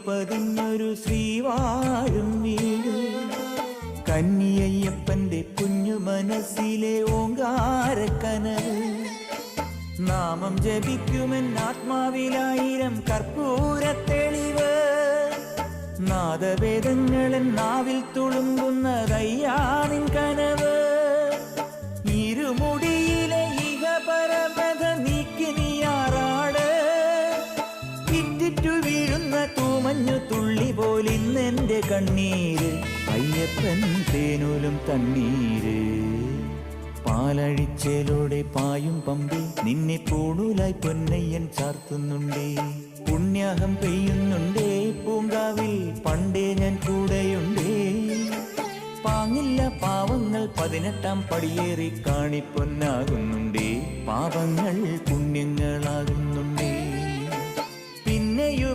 പതിഞ്ഞൊരു ശ്രീവാഴും വീട്. കന്നിയയ്യപ്പന്റെ കുഞ്ഞു മനസ്സിലെ ഓങ്കാരക്കനവ്. നാമം ജപിക്കുമെൻ ആത്മാവിലായിരം കർപ്പൂരത്തെളിവ്. നാദവേദങ്ങളൻ നാവിൽ തുളുമ്പുന്നതയ്യാനിൻ കനവ്. ഇരുമുടിയിലെ ഇഹപരമത നീക്കി നീയാറാട്. ഇറ്റിറ്റു വീഴുന്ന തൂമഞ്ഞു തുള്ളി പോലിന്നെന്റെ കണ്ണീര്. അയ്യപ്പൻ തേനൂലും തണ്ണീര്. പാലഴിച്ചേലോടെ പായും പമ്പി നിന്നെ പൂണൂലായി പൊന്നയ്യൻ ചാർത്തുന്നുണ്ടേ. പുണ്യാഹം പെയ്യുന്നുണ്ടേ പൂങ്കാവിൽ പണ്ടേ ഞാൻ കൂടെയുണ്ടേ. പാങ്ങില്ല പാവങ്ങൾ 18-ാം പടിയേറി കാണിപ്പൊന്നാകുന്നുണ്ടേ. പാപങ്ങൾ പുണ്യങ്ങളാകുന്നു.